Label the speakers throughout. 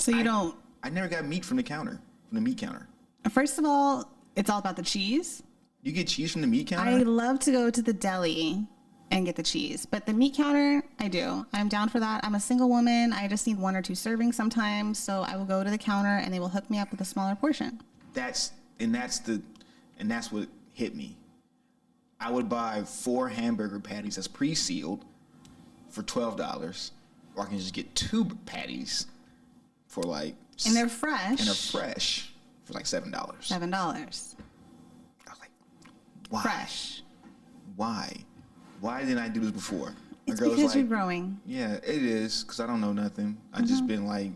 Speaker 1: So you don't.
Speaker 2: I never got meat from the meat counter.
Speaker 1: First of all, it's all about the cheese.
Speaker 2: You get cheese from the meat counter?
Speaker 1: I love to go to the deli and get the cheese, but the meat counter, I do. I'm down for that. I'm a single woman. I just need 1 or 2 servings sometimes, so I will go to the counter and they will hook me up with a smaller portion.
Speaker 2: That's what hit me. I would buy 4 hamburger patties that's pre-sealed for $12, or I can just get 2 patties for like.
Speaker 1: And they're fresh.
Speaker 2: And they're fresh for like $7.
Speaker 1: $7.
Speaker 2: I was like, why?
Speaker 1: Fresh.
Speaker 2: Why? Why didn't I do this before?
Speaker 1: It's because you're growing.
Speaker 2: Yeah, it is, because I don't know nothing. I just been like,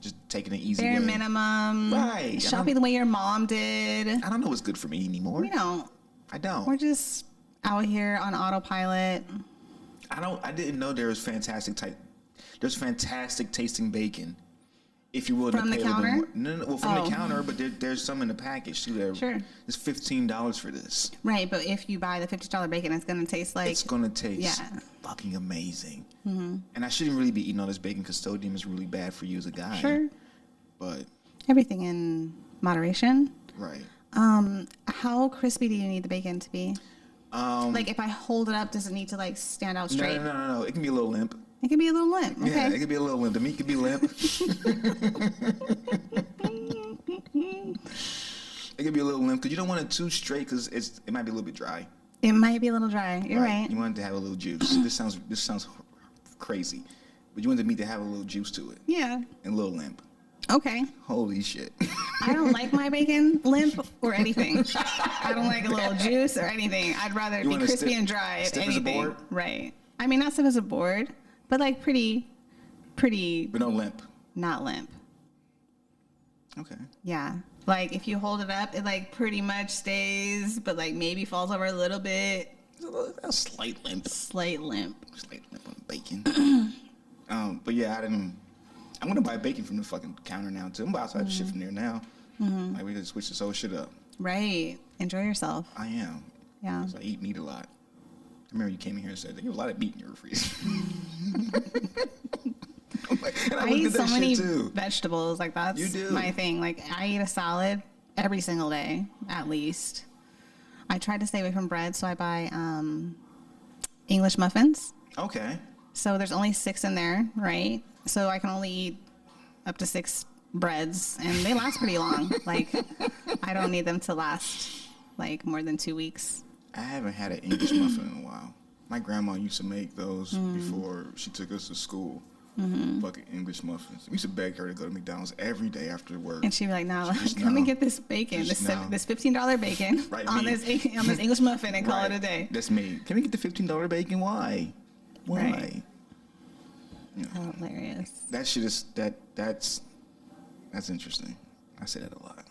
Speaker 2: just taking it easy.
Speaker 1: Bare minimum.
Speaker 2: Right.
Speaker 1: Shopping the way your mom did.
Speaker 2: I don't know what's good for me anymore.
Speaker 1: We don't.
Speaker 2: I don't.
Speaker 1: We're just out here on autopilot.
Speaker 2: I didn't know there's fantastic tasting bacon. If you're willing
Speaker 1: from
Speaker 2: to pay
Speaker 1: the counter?
Speaker 2: Well, from the counter, but there's some in the package too.
Speaker 1: Sure.
Speaker 2: It's $15 for this.
Speaker 1: Right, but if you buy the $50 bacon, it's going to taste like...
Speaker 2: It's going to taste fucking amazing. Mm-hmm. And I shouldn't really be eating all this bacon because sodium is really bad for you as a guy.
Speaker 1: Sure.
Speaker 2: But...
Speaker 1: everything in moderation.
Speaker 2: Right.
Speaker 1: How crispy do you need the bacon to be? Like if I hold it up, does it need to like stand out straight?
Speaker 2: No. It can be a little limp.
Speaker 1: It can be a little limp. Okay.
Speaker 2: Yeah, it can be a little limp. The meat can be limp. It can be a little limp because you don't want it too straight because it might be a little bit dry.
Speaker 1: It might be a little dry. You're right.
Speaker 2: You want it to have a little juice. This sounds crazy, but you want the meat to have a little juice to it.
Speaker 1: Yeah.
Speaker 2: And a little limp.
Speaker 1: Okay.
Speaker 2: Holy shit.
Speaker 1: I don't like my bacon limp or anything. I don't like a little juice or anything. I'd rather it be crispy and dry.
Speaker 2: Stiff as a board?
Speaker 1: Right. I mean, not stiff as a board, but like pretty.
Speaker 2: But no limp.
Speaker 1: Not limp.
Speaker 2: Okay.
Speaker 1: Yeah. Like if you hold it up, it like pretty much stays, but like maybe falls over a little bit.
Speaker 2: A slight limp.
Speaker 1: Slight limp.
Speaker 2: Slight limp on bacon. But yeah, I'm gonna buy bacon from the fucking counter now too. I'm about to buy shit from there now. Mm-hmm. Like we can switch this whole shit up.
Speaker 1: Right. Enjoy yourself.
Speaker 2: I am.
Speaker 1: Yeah.
Speaker 2: Because I eat meat a lot. I remember you came in here and said, there's a lot of meat in your refrigerator.
Speaker 1: I eat so many vegetables. Like that's
Speaker 2: you do.
Speaker 1: my thing. Like I eat a salad every single day, at least. I try to stay away from bread, so I buy English muffins.
Speaker 2: Okay.
Speaker 1: So there's only 6 in there, right? So I can only eat up to 6 breads, and they last pretty long. Like I don't need them to last like more than 2 weeks.
Speaker 2: I haven't had an English muffin in a while. My grandma used to make those before she took us to school. Mm-hmm. Fucking English muffins. We used to beg her to go to McDonald's every day after work.
Speaker 1: And she'd be like, "Nah, come and get this bacon, this $15 bacon on this English muffin, and call it a day."
Speaker 2: That's me. Can we get the $15 bacon? Why?
Speaker 1: Right.
Speaker 2: You know,
Speaker 1: hilarious.
Speaker 2: That shit is that's interesting. I say that a lot.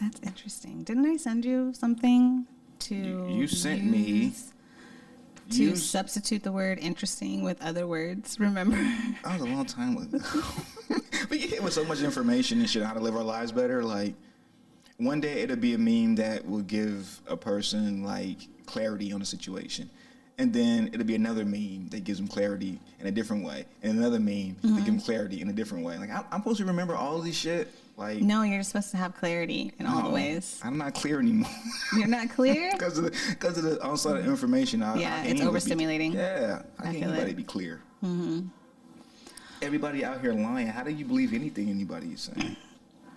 Speaker 1: That's interesting. Didn't I send you something to
Speaker 2: you sent me
Speaker 1: to substitute the word interesting with other words? Remember?
Speaker 2: That was a long time ago. But you hit with so much information and shit on how to live our lives better. Like one day it'll be a meme that will give a person like clarity on a situation. And then it'll be another meme that gives them clarity in a different way. And another meme that gives them clarity in a different way. Like, I'm supposed to remember all of this shit? Like,
Speaker 1: no, you're just supposed to have clarity in all the ways.
Speaker 2: I'm not clear anymore.
Speaker 1: You're not clear?
Speaker 2: Because of the onslaught of information.
Speaker 1: It's overstimulating.
Speaker 2: How can anybody be clear? Mm-hmm. Everybody out here lying. How do you believe anything anybody is saying?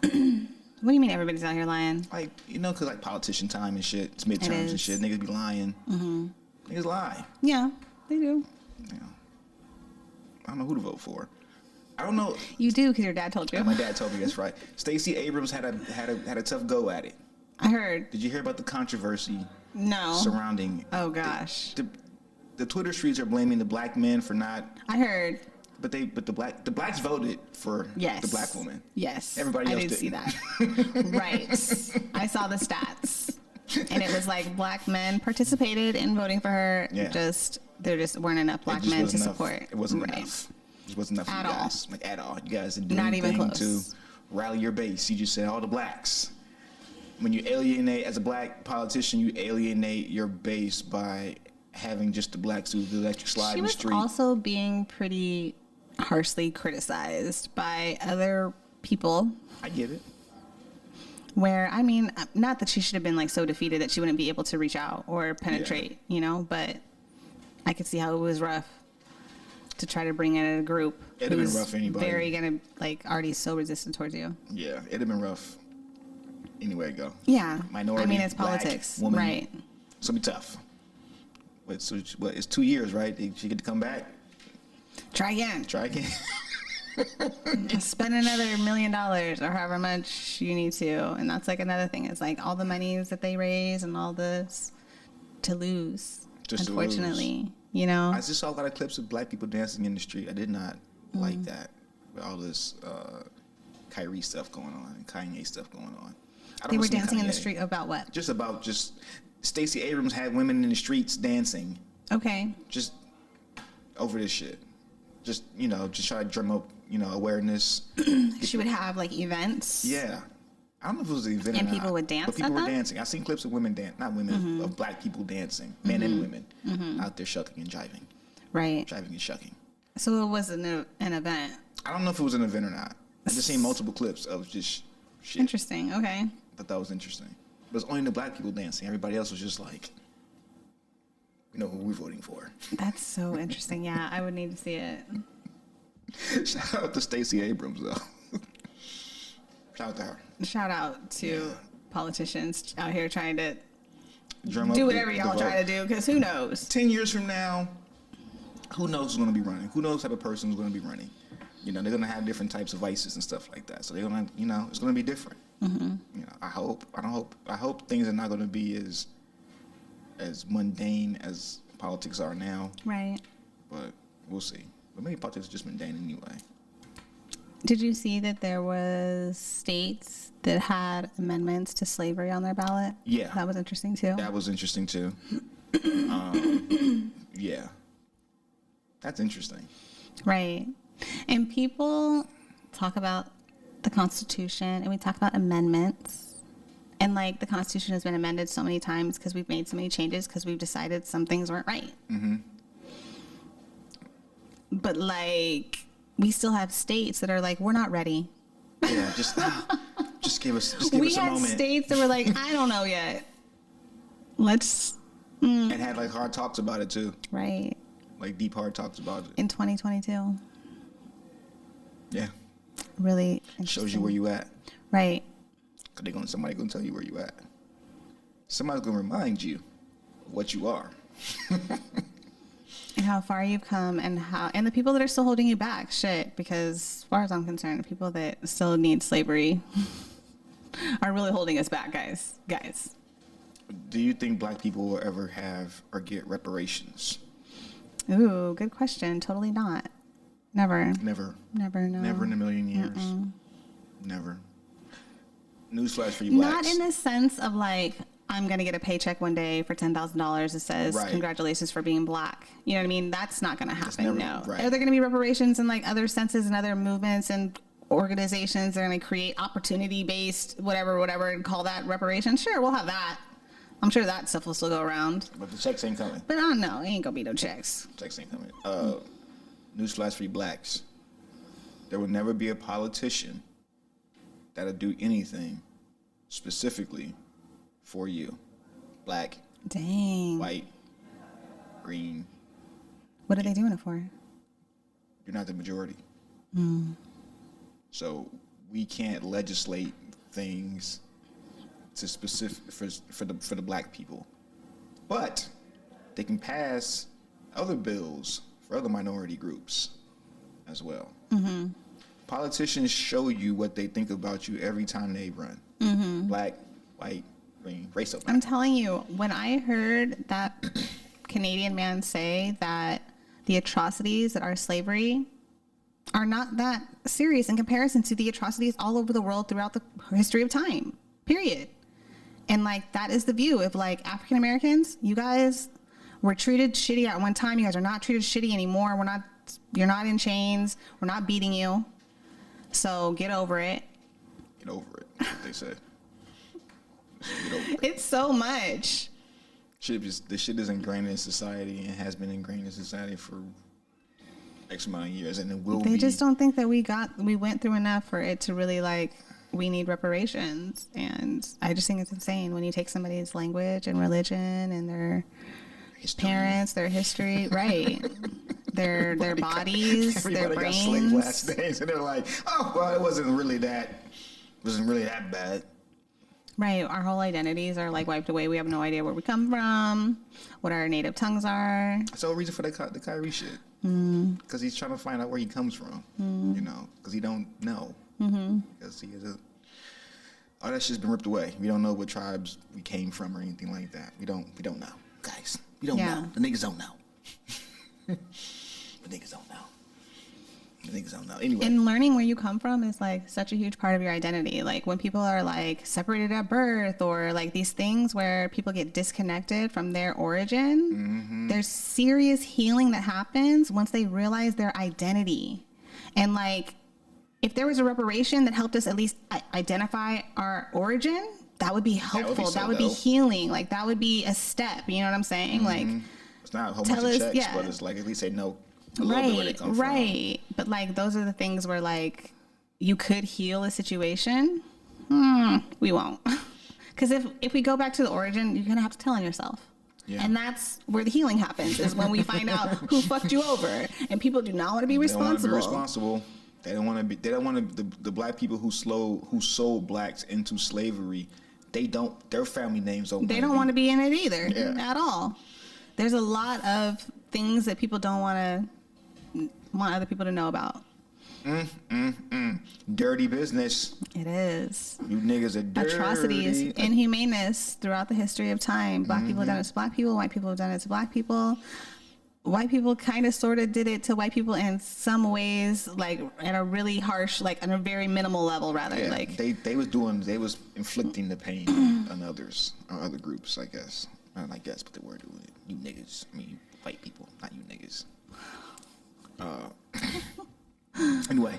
Speaker 1: What do you mean everybody's out here lying?
Speaker 2: Like, because like politician time and shit. It's midterms and shit. Niggas be lying. Mm-hmm. Niggas lie.
Speaker 1: Yeah, they do.
Speaker 2: Yeah. I don't know who to vote for. I don't know.
Speaker 1: You do because your dad told you.
Speaker 2: My dad told me that's right. Stacey Abrams had a tough go at it.
Speaker 1: I heard.
Speaker 2: Did you hear about the controversy?
Speaker 1: No.
Speaker 2: Surrounding.
Speaker 1: Oh gosh.
Speaker 2: The Twitter streets are blaming the black men for not.
Speaker 1: I heard.
Speaker 2: But the blacks voted for the black woman.
Speaker 1: Yes.
Speaker 2: Everybody else
Speaker 1: didn't see that. Right. I saw the stats. And it was like black men participated in voting for her.
Speaker 2: Yeah.
Speaker 1: There just weren't enough black men to support.
Speaker 2: It wasn't enough. It wasn't enough for you guys. Like at all. You guys didn't do
Speaker 1: not
Speaker 2: anything
Speaker 1: even close.
Speaker 2: to rally your base. You just said all the blacks. When you alienate, as a black politician, you alienate your base by having just the blacks who let you slide in the street.
Speaker 1: She was also being pretty harshly criticized by other people.
Speaker 2: I get it.
Speaker 1: Where, I mean, not that she should have been like so defeated that she wouldn't be able to reach out or penetrate, you know, but I could see how it was rough to try to bring in a group
Speaker 2: It'd have been rough for anybody.
Speaker 1: very gonna like already so resistant towards you.
Speaker 2: Yeah, it'd have been rough. Anywhere to go.
Speaker 1: Yeah,
Speaker 2: Minority.
Speaker 1: I mean, it's
Speaker 2: black,
Speaker 1: politics,
Speaker 2: woman.
Speaker 1: right?
Speaker 2: It's gonna be tough. But so it's 2 years, right? She get to come back.
Speaker 1: Try again.
Speaker 2: Try again.
Speaker 1: Spend another $1 million or however much you need to, and that's like another thing. It's like all the monies that they raise and all this to lose.
Speaker 2: Just
Speaker 1: unfortunately,
Speaker 2: to lose.
Speaker 1: You know.
Speaker 2: I just saw a lot of clips of black people dancing in the street. I did not like that with all this Kyrie stuff going on and Kanye stuff going on.
Speaker 1: They were dancing in the street about what?
Speaker 2: Just Stacey Abrams had women in the streets dancing.
Speaker 1: Okay.
Speaker 2: Just over this shit. Just try to drum up, awareness.
Speaker 1: She would have like events.
Speaker 2: Yeah. I don't know if it was an event
Speaker 1: and
Speaker 2: or
Speaker 1: people
Speaker 2: not,
Speaker 1: would dance.
Speaker 2: But people were dancing. I've seen clips of women dance, not women, of black people dancing, men and women, out there shucking and jiving.
Speaker 1: Right.
Speaker 2: Jiving and shucking.
Speaker 1: So it was an event.
Speaker 2: I don't know if it was an event or not. I just seen multiple clips of just shit.
Speaker 1: Interesting. Okay.
Speaker 2: I thought that was interesting. But it's only the black people dancing. Everybody else was just like, we know who we're voting for.
Speaker 1: That's so interesting. Yeah, I would need to see it.
Speaker 2: Shout out to Stacey Abrams, though. Shout out to her.
Speaker 1: Shout out to politicians out here trying to
Speaker 2: Drum
Speaker 1: do
Speaker 2: up
Speaker 1: whatever
Speaker 2: the
Speaker 1: y'all
Speaker 2: vote.
Speaker 1: try to do, because who knows?
Speaker 2: 10 years from now, who knows who's going to be running? Who knows what type of person is going to be running? They're going to have different types of vices and stuff like that. So they're going to, it's going to be different. I hope things are not going to be as mundane as politics are now.
Speaker 1: Right.
Speaker 2: But we'll see. But maybe politics is just mundane anyway.
Speaker 1: Did you see that there was states that had amendments to slavery on their ballot?
Speaker 2: Yeah.
Speaker 1: That was interesting too.
Speaker 2: That was interesting too. Yeah. That's interesting.
Speaker 1: Right. And people talk about the Constitution and we talk about amendments. And like the Constitution has been amended so many times because we've made so many changes because we've decided some things weren't right. Mm-hmm. But like we still have states that are like, we're not ready.
Speaker 2: Yeah, just give us a moment.
Speaker 1: We had states that were like, I don't know yet. Let's.
Speaker 2: And had like hard talks about it too.
Speaker 1: Right.
Speaker 2: Like deep hard talks about it.
Speaker 1: In 2022.
Speaker 2: Yeah.
Speaker 1: Really
Speaker 2: Shows you where you at.
Speaker 1: Right.
Speaker 2: Because somebody gonna tell you where you at. Somebody's gonna remind you of what you are.
Speaker 1: And how far you've come and the people that are still holding you back, because as far as I'm concerned, the people that still need slavery are really holding us back, guys.
Speaker 2: Do you think black people will ever have or get reparations?
Speaker 1: Ooh, good question. Totally not. Never.
Speaker 2: Never.
Speaker 1: Never, no.
Speaker 2: Never in a million years. Never. Newsflash for you blacks.
Speaker 1: Not in the sense of like, I'm going to get a paycheck one day for $10,000 that says, congratulations for being black. You know what I mean? That's not going to happen, no.
Speaker 2: Right.
Speaker 1: Are there going to be reparations in like other senses and other movements and organizations that are going to create opportunity-based whatever, and call that reparations? Sure, we'll have that. I'm sure that stuff will still go around.
Speaker 2: But the checks ain't coming.
Speaker 1: But I don't know. It ain't going to be no checks.
Speaker 2: Checks ain't coming. Newsflash for you blacks. There will never be a politician that'll do anything specifically for you. Black.
Speaker 1: Dang.
Speaker 2: White. Green.
Speaker 1: What are they doing it for?
Speaker 2: You're not the majority. So we can't legislate things to specific for the black people. But they can pass other bills for other minority groups as well. Mm-hmm. Politicians show you what they think about you every time they run. Mm-hmm. Black, white, green, race of.
Speaker 1: I'm telling you, when I heard that Canadian man say that the atrocities that are slavery are not that serious in comparison to the atrocities all over the world throughout the history of time, period. And like, that is the view of like African Americans, you guys were treated shitty at one time. You guys are not treated shitty anymore. You're not in chains. We're not beating you. So get over it.
Speaker 2: Get over it, that's what they say. Get over it.
Speaker 1: It's so much.
Speaker 2: The shit is ingrained in society and has been ingrained in society for X amount of years, and it will
Speaker 1: They
Speaker 2: be.
Speaker 1: just don't think that we went through enough for it to really like, we need reparations. And I just think it's insane when you take somebody's language and religion and their
Speaker 2: history.
Speaker 1: parents, their history, right? Their bodies, their
Speaker 2: Everybody got slave
Speaker 1: brains.
Speaker 2: last names, and they're like, oh, well, it wasn't really that bad.
Speaker 1: Right. Our whole identities are like wiped away. We have no idea where we come from, what our native tongues are.
Speaker 2: That's the whole reason for the Kyrie shit. Because he's trying to find out where he comes from, you know, because he don't know. Because he is all that shit's been ripped away. We don't know what tribes we came from or anything like that. We don't know, guys. We don't know. The niggas don't know. The niggas don't know. The niggas don't know. Anyway.
Speaker 1: And learning where you come from is like such a huge part of your identity. Like when people are like separated at birth or like these things where people get disconnected from their origin, there's serious healing that happens once they realize their identity. And like, if there was a reparation that helped us at least identify our origin, that would be helpful. That would be healing. Like that would be a step. You know what I'm saying? Like,
Speaker 2: it's not a whole bunch of checks, but it's like at least they know a little bit where they come from.
Speaker 1: But like those are the things where like you could heal a situation. We won't. Because if we go back to the origin, you're going to have to tell on yourself. Yeah. And that's where the healing happens, is when we find out who fucked you over. And people do not want to be responsible.
Speaker 2: They don't want to be. They don't want to. The black people who sold blacks into slavery, they don't. Their family names don't.
Speaker 1: They don't want to be in it either, at all. There's a lot of things that people don't want other people to know about.
Speaker 2: Dirty business.
Speaker 1: It is.
Speaker 2: You niggas are dirty.
Speaker 1: Atrocities, inhumaneness throughout the history of time. Black people have done it to black people. White people have done it to black people. White people kind of sort of did it to white people in some ways, like at a really harsh, like on a very minimal level, rather.
Speaker 2: Yeah,
Speaker 1: like
Speaker 2: they was inflicting the pain on others, on other groups, I guess. Not I guess, but they were doing it. You niggas, I mean, white people, not you niggas. Anyway,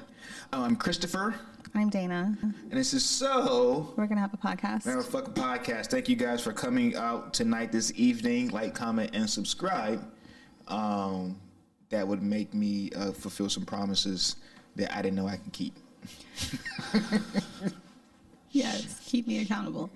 Speaker 2: I'm Christopher.
Speaker 1: I'm Dana.
Speaker 2: And this is So.
Speaker 1: We're going to have a podcast.
Speaker 2: We're going to have a fucking podcast. Thank you guys for coming out tonight, this evening. Like, comment, and subscribe. That would make me fulfill some promises that I didn't know I can keep.
Speaker 1: Yes, keep me accountable.